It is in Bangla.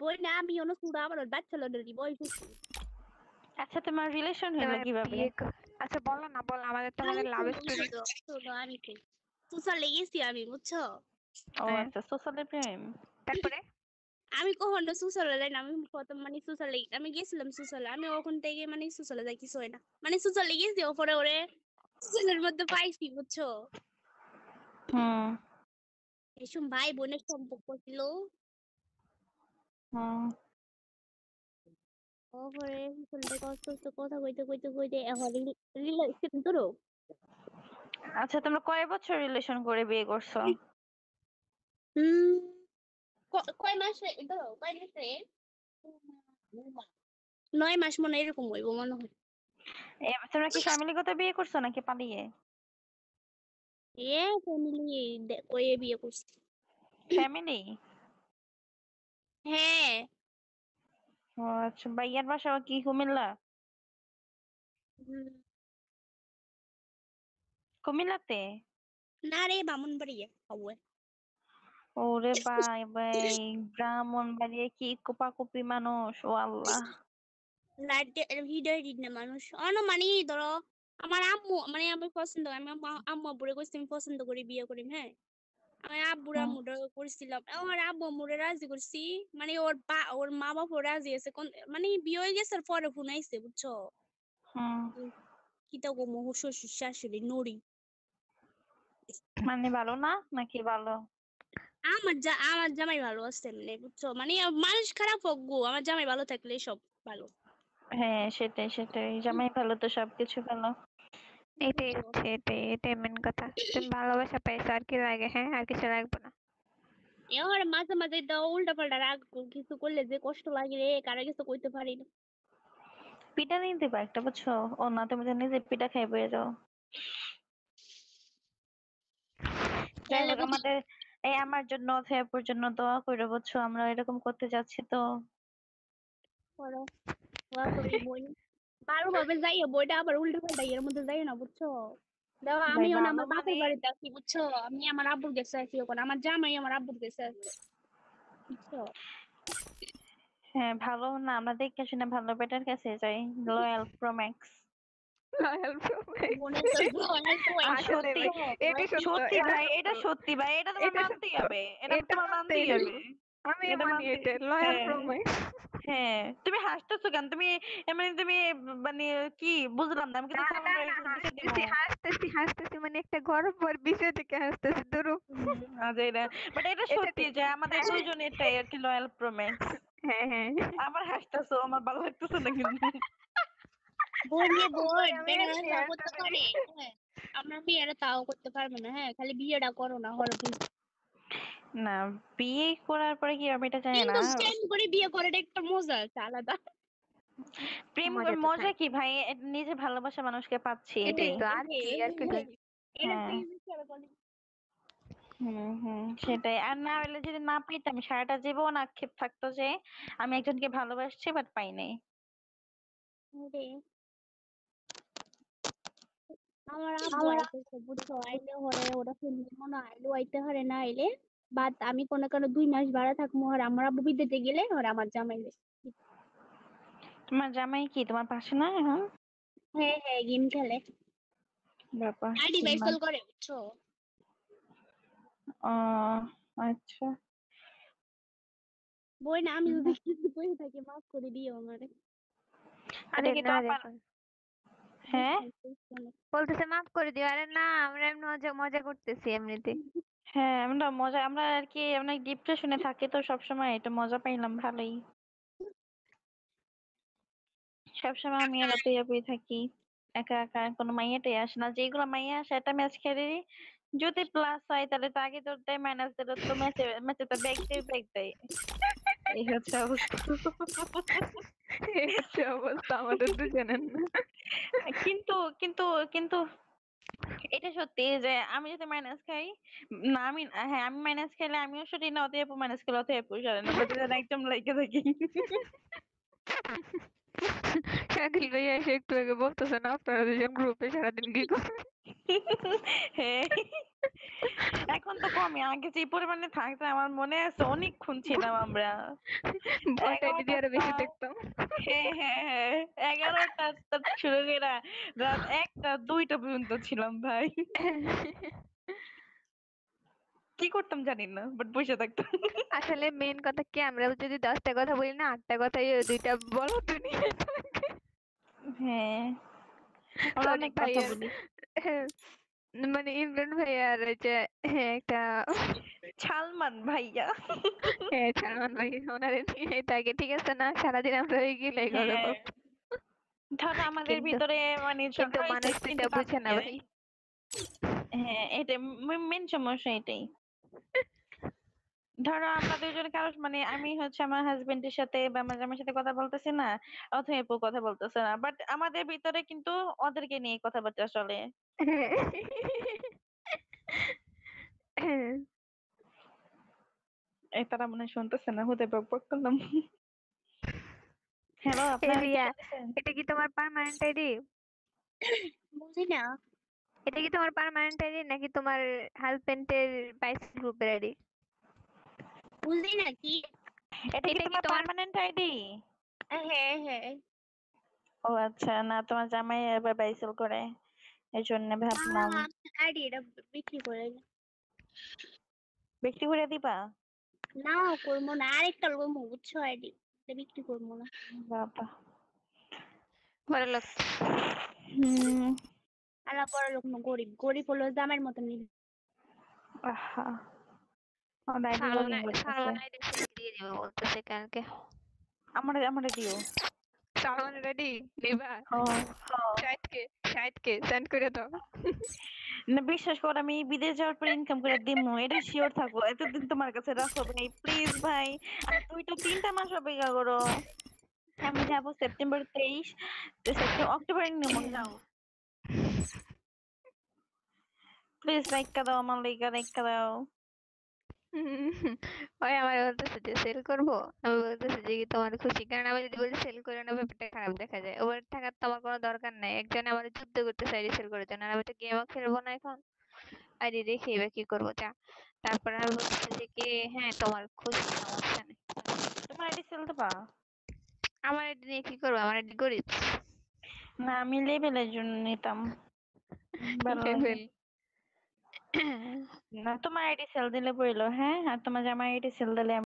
বই না আমি অন্য সুরা আমার ব্যাচেলরেরই বই হইছে আচ্ছা তোমার রিলেশন হলো তোমার কিভাবে? আচ্ছা বলো না, বলো আমাদের তোমাদের লাভ স্টোরি। আমি কই সুসা লেগেছি আমি বুঝছো ও হ্যাঁ। আচ্ছা সোশ্যালের প্রেম। তারপরে আমি কখনো সুসালে যাই না আমি প্রথম মানে সুসালে আমি গেছিলাম সুসালে আমি ওখান থেকে মানে সুসালে যাই কিছু হয় না মানে সুসালে গেছি ওপরে ওরে সুসালের মধ্যে পাইছি বুঝছো হুম এসব ভাই বোনের সম্পর্ক ছিল হুম ওপরে সুসালে কষ্ট কষ্ট কথা কইতে কইতে কইতে এখন রিলেশন ধরো আচ্ছা তোমরা কয় বছর রিলেশন করে বিয়ে করছো? হুম কয় মাস ধরো কয় মাসে 9 মাস মনে হয় এরকম হইব মনে হয় তোমরা কি ফ্যামিলিগত বিয়ে করছো নাকি পালিয়ে? এ ফ্যামিলি কয়ে বিয়ে করছি ফ্যামিলি? হ্যাঁ ও আচ্ছা ভাইয়ার বাসা কি কুমিল্লা? হুম, কুমিল্লাতে? না রে বামুনবাড়িয়া হবে ওরে ভাই ভাই, ব্রাহ্মণবাড়িয়া কি কোপাকুপি মানুষ, ও আল্লাহ। হৃদয় না মানুষ অন মানে ধরো আমার আম্মু মানে আমি পছন্দ আমি আম্মু আব্বুরে কইছি আমি পছন্দ করি বিয়ে করি হ্যাঁ আমি আব্বুর হুম আম্মুরে করছিলাম আমার আব্বু আম্মুরে রাজি করছি মানে ওর মা বাবা রাজি আছে মানে বিয়ে হয়ে গেছে আর পরে ফোন আইছে বুঝছো হুম কি তা গো মোহ শ্বশুর শাশুড়ি নড়ি মানে ভালো না নাকি ভালো? আমার জামাই ভালো আছে এমনি বুঝছো মানে মানুষ খারাপ হোক গো আমার জামাই ভালো থাকলে সব ভালো হ্যাঁ সেটাই সেটাই, জামাই ভালো তো সবকিছু ভালো। এটাই হচ্ছে, এটাই মেন কথা। তুমি ভালোবাসা পাইছো, আর কি লাগে? হ্যাঁ, আর কিছু লাগবে না। এবার মাঝে মাঝে দাও উল্টা পাল্টা রাগ কিছু করলে যে কষ্ট লাগে রে কারা কিছু কইতে পারি না পিঠা নিয়ে দিবা একটা, বুঝছো? ও না, তুমি তো নিজে পিঠা খাই বয়ে যাও। যাই তাহলে হোক, আমাদের আমার জন্য অথয়াপুর জন্য দোয়া করো, বুঝছো? আমরা এরকম করতে যাচ্ছি তো। করো দোয়া করি বই ভালো ভাবে যাইও বইটা আবার উল্টা পাল্টা এর মধ্যে যাইও না বুঝছো দেখো ভাই আমিও না ভালো আমার মানে, বাপের বাড়িতে আছি বুঝছো আমি আমার আব্বুর কাছে আছি ওখানে আমার জামাই আমার আব্বুর কাছে আছে বুঝছো হ্যাঁ ভালো না, আমরা দেখে শুনে ভালো বেটার কাছে যাই। Loyal Pro Max. লয়াল প্রমাইস। মনের তো লয়াল তো আর একটা আসলে সত্যি, ভাই, এটাই সত্য, সত্যি এটা ভাই, সত্য, এটা সত্যি ভাই, এটা তোমার এটা মানতেই সত্য, হবে, এটা এটা তোমার মানতেই মানতেই হইব। হবে। আমি এটা মানি মানতে, এটা লয়াল হ্যাঁ প্রমাইস। হ্যাঁ। তুমি হাসতেছো কেন? তুমি মানে তুমি মানে কি বুঝলাম না, আমি না কিন্তু না তোমার না, বিষয় দিব। হাসতেছি মানে একটা গর্বের বিষয় থেকে হাসতেছি ধরো। বাট এটা এটা সত্যি ঠিক। যে আমাদের হ্যাঁ দুইজনেরটাই আর কি লয়াল প্রোম্যাক্স। হ্যাঁ হ্যাঁ। আমার হাসতেছো, আমার ভালো লাগতেছে না কিন্তু। বোন রে বই বোন আমি বেড়া এমনি তাও করতে হাসতেছি। পারে হ্যাঁ আমরা বিয়েটা তাও করতে পারবো না হ্যাঁ খালি বিয়েটা করো না হরে ভুল না, বিয়ে করার পরে কি হবে এটা জানি না। কিন্তু প্রেম করে বিয়ে করাটা একটা মজা আছে আলাদা প্রেম মজা তো মজা থাক। কি ভাই, নিজে ভালোবাসা মানুষকে পাচ্ছি এটাই এটাই। তো, আর কি, আর কি লাগে? এটা হ্যাঁ প্রেম হিসেবে বলে সেটাই। আর না হলে যদি না পাইতাম, সারাটা জীবন আক্ষেপ থাকতো যে আমি একজনকে ভালোবাসছি বাট পাই নাই। ওরে আমার আব্বু আইতেছে বুঝছো আইলে হরে ওরা ফ্যামিলি মনে হয় আইলেও আইতে পারে না আইলে বাট আমি কোনো কোনো 2 মাস ভাড়া থাকবো আর আমার আব্বু বিদেশে গেলে আর আমার জামাইলে তোমার জামাই কি তোমার পাশে না এখন? হ্যাঁ হ্যাঁ গেম খেলে বাবা আইডি কিংবা, বাইসল করে বুঝছো আহ আচ্ছা। বই না আমি যদি কিছু কই থাকি মাফ করে দিও আমারে আচ্ছা আরে কি না তোমার রে, হ্যাঁ বলতেছে মাফ করে দিও। আরে না, আমরা এমনি মজা মজা করতেছি এমনিতে। হ্যাঁ, আমরা মজা, আমরা আর কি আমরা ডিপ্রেশনে থাকি তো সবসময়, এটা মজা পাইলাম ভালোই। সবসময় আমি আর এতই এতই থাকি, একা একা, কোনো মাইয়াটাই আসে না। যেগুলো মাইয়া আসে একটা ম্যাচ খেলে যদি প্লাস হয় তাহলে তো আগে তো দেয়, মাইনাস দিলে তো ম্যাচে ম্যাচে তো ব্যাগ দেয়। এই হচ্ছে অবস্থা। এই হচ্ছে অবস্থা আমাদের দুজনের না। কিন্তু কিন্তু কিন্তু এটা সত্যি যে আমি যদি মাইনাস খাই, না আমি, হ্যাঁ আমি মাইনাস খেলে আমিও সরি না, অতএব মাইনাস খেলে অতএব সরে না, আমরা দুজন একদম লাইকে থাকি। শাকিল ভাইয়া এসে একটু আগে বলতেছে না আপনারা দুজন গ্রুপে সারাদিন কি করেন। হ্যাঁ এখন তো কমই, আগে যে পরিমাণে থাকতো আমার মনে আছে অনেকক্ষণ ছিলাম আমরা। ভোট আইডি দিয়ে আরো বেশি 11টা দেখতাম। হ্যাঁ হ্যাঁ হ্যাঁ 11টা শুরু করে রাত 1টা 2টা পর্যন্ত ছিলাম ভাই। কি করতাম জানি না, বাট বসে থাকতাম। আসলে মেন কথা কি, আমরা যদি 10টা কথা বলি না, 8টা কথাই ওই 2টা বলো তুমি। হ্যাঁ আমরা সরি অনেক কথা ভাইয়া, বলি। মানে ইমরান ভাইয়া আর ওই যে একটা সালমান ভাইয়া। হ্যাঁ সালমান ভাই, ওনারে নিয়ে থাকে ঠিক আছে না, সারাদিন আমরা ওই গিলাই কথা হ্যাঁ বলতাম। ধরো আমাদের কিন্তু ভিতরে মানে কিন্তু ঝগড়া হয়েছে মানুষ কিন্তু দুইটা বুঝে না কাছে। ভাই। হ্যাঁ এটা মেন সমস্যা এটাই। ধরো আমরা দুইজন কারো মানে আমি হচ্ছে আমার হাজবেন্ডের সাথে বা আমার জামাইয়ের সাথে কথা বলতেছি না, অথবা আপু কথা বলতেছে না, বাট আমাদের ভিতরে কিন্তু ওদেরকে নিয়ে কথাবার্তা চলে। এই তারা মনে হয় শুনতেছে না, হুদে বক বক করলাম। হ্যালো এই আপনারা কি রিয়া, শুনতেছেন? এটা কি তোমার পার্মানেন্ট আইডি? বুঝি না। এটা কি তোমার পার্মানেন্ট আইডি নাকি তোমার হাজবেন্ডের বাইস গ্রুপের আইডি? বুঝি না কি? এটা কি এটা কি তোমার তোমার পার্মানেন্ট আইডি? হ্যাঁ হ্যাঁ। ও আচ্ছা, না তোমার জামাই এবার বাইসেল করে, এই জন্য ভাবলাম। আইডি এটা বিক্রি করে দিই। বিক্রি করে দিবা? না করবো না, আরেকটা করবো বুঝছো, আইডি এটা বিক্রি করবো না। বাবা। বড় লোক? হুম। আলা বড় লোক না, গরিব গরিব হলো জামের মতন নিবি। আহা, আমার আইডি সালমান লগইন করতেছে। সালমান আইডি দিয়ে দিব বলতেছে কালকে। আমারে দিও। সালমান রেডি নিবা? হ্যাঁ হ্যাঁ। 60K সেন্ড করে দাও। না বিশ্বাস কর, আমি বিদেশ যাওয়ার পর ইনকাম করে দিমু, এটা শিওর থাকো। এতদিন তোমার কাছে রাখো ভাই, প্লিজ ভাই। আর 2-3টা মাস অপেক্ষা করো। আমি যাবো সেপ্টেম্বর 23, অক্টোবর নির্মল যাও। প্লিজ রাইখা দাও আমার লাইগা, রাইখা দাও। ওই আমার বলতেছে যে সেল করবো, আমি বলতেছি যে কি তোমার খুশি, কারণ আমি যদি বলি সেল করে না ব্যাপারটা খারাপ দেখা যায়, ওভার টাকার তো আমার কোনো দরকার নাই, একজন আমার যুদ্ধ করতেছে আইডি সেল করার জন্য, আর আমি তো গেমও খেলবো না এখন, আইডি রেখে এবার কি করবো যা। তারপরে আমি বলতেছি যে কি হ্যাঁ তোমার খুশি সমস্যা নেই। তোমার আইডি সেল দিবা? আমার আইডি নিয়ে কি করবো, আমার আইডি গরিব। না আমি লেভেলের জন্য নিতাম, ভালো লাগে। লেভেল? না তোমার আইডি সেল দিলে বইলো, হ্যাঁ, আর তোমার জামাই আইডি সেল দিলে